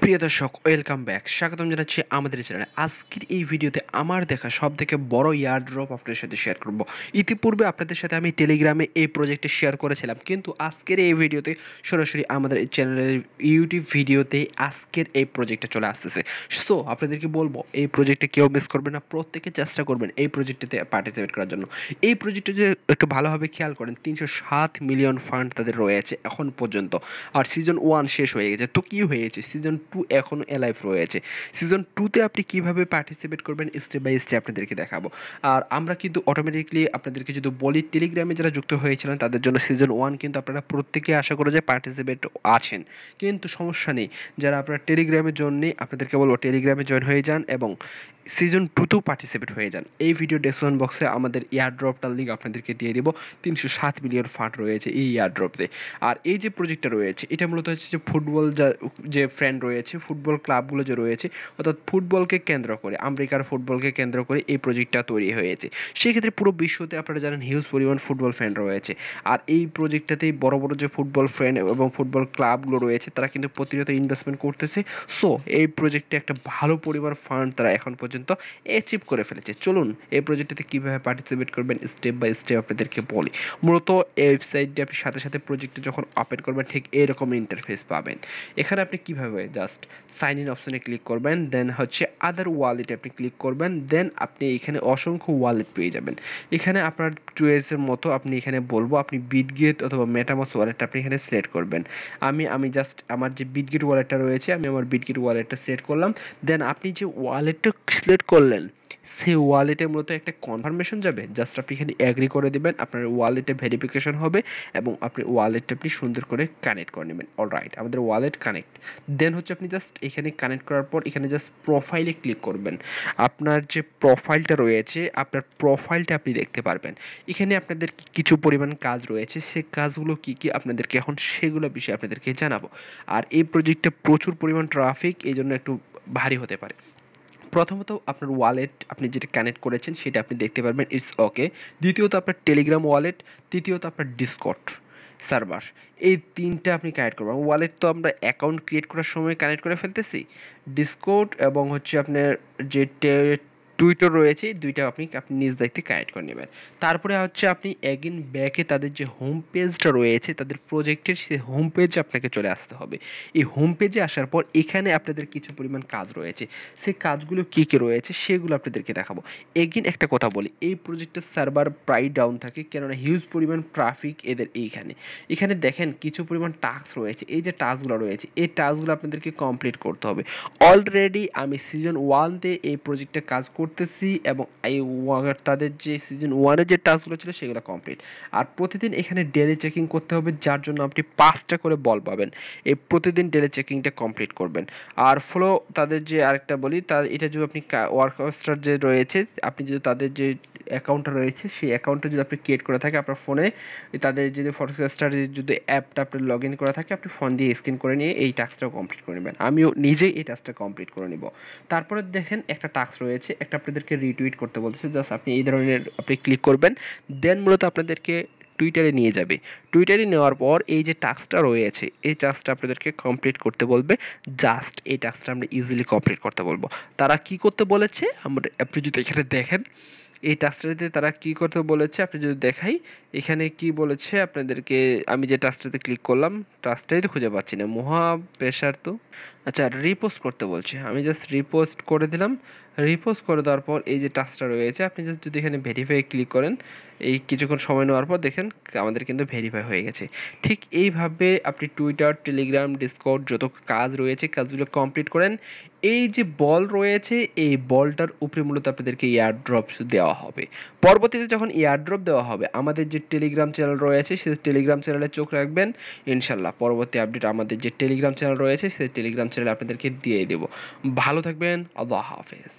সুপ্রিয় দর্শক, welcome back. স্বাগতম জানাচ্ছি আমাদের চ্যানেলে। আজকের এই ভিডিওতে আমার দেখা সবথেকে বড় ইয়ারড্রপ আপনাদের সাথে শেয়ার করব। ইতিপূর্বে আপনাদের সাথে আমি টেলিগ্রামে এই প্রজেক্টে শেয়ার করেছিলাম, কিন্তু আজকের এই ভিডিওতে সরাসরি আমাদের এই চ্যানেলের ইউটিউব ভিডিওতে আজকের এই প্রজেক্টটা চলে আসতেছে। সো আপনাদেরকে বলবো, এই প্রজেক্টে কেউ মিস করবেন না, প্রত্যেকে চেষ্টা করবেন এই প্রজেক্টটিতে পার্টিসিপেট করার জন্য। এই প্রজেক্টে যে একটু ভালোভাবে খেয়াল করেন, 307 মিলিয়ন ফান্ড তাদের রয়েছে এখন পর্যন্ত। আর সিজন 1 শেষ হয়ে গেছে, তো কি হয়েছে, সিজন 2 এখনো এলাইভ রয়েছে। সিজন 2 তে আপনি কিভাবে পার্টিসিপেট করবেন স্টেপ বাই স্টেপ আপনাদেরকে দেখাবো। আর আমরা কিন্তু অটোমেটিকলি আপনাদেরকে যদি বলি, টেলিগ্রামে যারা যুক্ত হয়েছিলেন তাদের জন্য সিজন 1 কিন্তু আপনারা প্রত্যেকে আশা করে যে পার্টিসিপেট আছেন, কিন্তু সমস্যা নেই। যারা আপনারা টেলিগ্রামের জন্য, আপনাদেরকে বলবো টেলিগ্রামে জয়েন হয়ে যান এবং সিজন 2 তেও পার্টিসিপেট হয়ে যান। এই ভিডিও ডেসক্রিপশন বক্সে আমাদের এয়ারড্রপটার লিংক আপনাদেরকে দিয়ে দিব। 307 মিলিয়ন ফান্ড রয়েছে এই এয়ারড্রপে। আর এই যে প্রজেক্টটা রয়েছে, এটা মূলত হচ্ছে যে ফুটবল যে ফ্রেন্ড রয়েছে, ফুটবল ক্লাবগুলো যে রয়েছে, অর্থাৎ ফুটবলকে কেন্দ্র করে, আমেরিকার ফুটবলকে কেন্দ্র করে এই প্রজেক্টটা তৈরি হয়েছে। সেক্ষেত্রে পুরো বিশ্বতে আপনারা জানেন হিউজ পরিমাণ ফুটবল ফ্যান রয়েছে। আর এই প্রজেক্টটাতেই বড় বড় যে ফুটবল ফ্যান এবং ফুটবল ক্লাবগুলো রয়েছে তারা কিন্তু প্রতিনিয়ত ইনভেস্টমেন্ট করতেছে। সো এই প্রজেক্টে একটা ভালো পরিমাণ ফান্ড তারা এখন পর্যন্ত অ্যাচিভ করে ফেলেছে। চলুন এই প্রজেক্টটাতে কিভাবে পার্টিসিপেট করবেন স্টেপ বাই স্টেপ আপনাদেরকে বলি। মূলত এই ওয়েবসাইটে আপনি সাথে সাথে প্রজেক্টে যখন ওপেন করবেন ঠিক এরকম ইন্টারফেস পাবেন। এখানে আপনি কিভাবে জাস্ট সাইন ইন অপশনে ক্লিক করবেন, দেন হচ্ছে আদার ওয়ালেটে আপনি ক্লিক করবেন, দেন আপনি এখানে অসংখ্য ওয়ালেট পেয়ে যাবেন। এখানে আপনার চয়েসের মতো আপনি এখানে বলবো আপনি বিটগেট অথবা মেটামাস্ক ওয়ালেটটা আপনি এখানে সিলেক্ট করবেন। আমি জাস্ট আমার যে বিটগেট ওয়ালেটটা রয়েছে, আমি আমার বিটগেট ওয়ালেটটা সিলেক্ট করলাম। দেন আপনি যে ওয়ালেটটা সিলেক্ট করলেন সেই ওয়ালেটে মূলত একটা কনফার্মেশন যাবে, জাস্ট আপনি এখানে এগ্রি করে দিবেন, আপনার ওয়ালেটে ভেরিফিকেশন হবে এবং আপনি ওয়ালেটটা আপনি সুন্দর করে কানেক্ট করে নেবেন। অলরাইট, আমাদের ওয়ালেট কানেক্ট। দেন হচ্ছে আপনি জাস্ট এখানে কানেক্ট করার পর এখানে জাস্ট প্রোফাইলে ক্লিক করবেন। আপনার যে প্রোফাইলটা রয়েছে, আপনার প্রোফাইলটা আপনি দেখতে পারবেন। এখানে আপনাদের কিছু পরিমাণ কাজ রয়েছে, সেই কাজগুলো কি কি আপনাদেরকে এখন সেগুলো বিষয়ে আপনাদেরকে জানাবো। আর এই প্রজেক্টে প্রচুর পরিমাণ ট্রাফিক, এই জন্য একটু ভারী হতে পারে। প্রথমত আপনার ওয়ালেট আপনি যেটা কানেক্ট করেছেন সেটা আপনি দেখতে পারবেন, ইটস ওকে। দ্বিতীয়ত আপনার টেলিগ্রাম ওয়ালেট, তৃতীয়ত আপনার ডিসকর্ড সার্ভার, এই তিনটা আপনি কানেক্ট করবেন। ওয়ালেট তো আমরা অ্যাকাউন্ট ক্রিয়েট করার সময় কানেক্ট করে ফেলতেছি। ডিসকর্ড এবং হচ্ছে আপনার যে টুইটার রয়েছে, দুইটা আপনি নিজ দায়িত্বে কানেক্ট করে নেবেন। তারপরে হচ্ছে আপনি এগেন ব্যাকে তাদের যে হোম পেজটা রয়েছে, তাদের প্রজেক্টের সেই হোম পেজে আপনাকে চলে আসতে হবে। এই হোম পেজে আসার পর এখানে আপনাদের কিছু পরিমাণ কাজ রয়েছে, সেই কাজগুলো কি কি রয়েছে সেগুলো আপনাদেরকে দেখাবো। এগেন একটা কথা বলি, এই প্রজেক্টের সার্ভার প্রায় ডাউন থাকে, কেননা হিউজ পরিমাণ ট্রাফিক এদের এখানে দেখেন কিছু পরিমাণ টাস্ক রয়েছে। এই যে টাস্কগুলো রয়েছে, এই টাস্কগুলো আপনাদেরকে কমপ্লিট করতে হবে। অলরেডি আমি সিজন 1-তে এই প্রজেক্টে কাজ করতেছি এবং এই তাদের যে সিজন 1-এর যে টাস্কগুলো ছিল সেগুলো কমপ্লিট। আর প্রতিদিন এখানে ডেলি চেকিং করতে হবে, যার জন্য আপনি 5টা করে বল পাবেন। এই প্রতিদিন ডেলি চেকিংটা কমপ্লিট করবেন। আর ফ্লো তাদের যে আরেকটা বলি, তার এটা যদি আপনি ওয়ার্কস্টার যে রয়েছে, আপনি যদি তাদের যে অ্যাকাউন্টটা রয়েছে সেই অ্যাকাউন্টটা যদি আপনি ক্রিয়েট করে থাকে আপনার ফোনে, তাদের যদি ফটোস্টার যদি অ্যাপটা আপনি লগ ইন করা থাকে, আপনি ফোন দিয়ে স্ক্যান করে নিয়ে এই টাস্কটাও কমপ্লিট করে নেবেন। আমিও নিজেই এই টাস্কটা কমপ্লিট করে নিব। তারপরে দেখেন একটা টাস্ক রয়েছে, একটা আপনাদেরকে রিটুইট করতে বলতেছে, জাস্ট আপনি এই ধরনের আপনি ক্লিক করবেন। দেন মূলত আপনাদেরকে টুইটারে নিয়ে যাবে। টুইটারে নেওয়ার পর এই যে টাস্কটা রয়েছে, এই টাস্কটা আপনাদেরকে কমপ্লিট করতে বলবে। জাস্ট এই টাস্কটা আমরা ইজিলি কমপ্লিট করতে বলবো। তারা কি করতে বলেছে আপনি যদি এখানে দেখেন, এই টাস্কটাতে তারা কি করতে বলেছে আপনি যদি দেখাই, এখানে কি বলেছে আপনাদেরকে। আমি যে টাস্কটাতে ক্লিক করলাম, টাস্কটাই তো খুঁজে পাচ্ছি না, মহা প্রেশার তো। আচ্ছা, রিপোস্ট করতে বলছে, আমি জাস্ট রিপোস্ট করে দিলাম। রিপোস্ট করে দেওয়ার পর এই যে টাস্কটা রয়েছে, আপনি জাস্ট যদি এখানে ভেরিফাই ক্লিক করেন, এই কিছুক্ষণ সময় নেওয়ার পর দেখেন আমাদের কিন্তু ভেরিফাই হয়ে গেছে। ঠিক এইভাবে আপনি টুইটার, টেলিগ্রাম, ডিসকর্ড যত কাজ রয়েছে কাজগুলো কমপ্লিট করেন। এই যে বল রয়েছে, এই বলটার উপরে মূলত আপনাদেরকে এয়ারড্রপ দেওয়া হবে। পরবর্তীতে যখন এয়ারড্রপ দেওয়া হবে, আমাদের যে টেলিগ্রাম চ্যানেল রয়েছে সেই টেলিগ্রাম চ্যানেলে চোখ রাখবেন। ইনশাল্লাহ পরবর্তী আপডেট আমাদের যে টেলিগ্রাম চ্যানেল রয়েছে সেই টেলিগ্রাম চ্যানেলে আপনাদেরকে দিয়ে দেব। ভালো থাকবেন, আল্লাহ হাফেজ।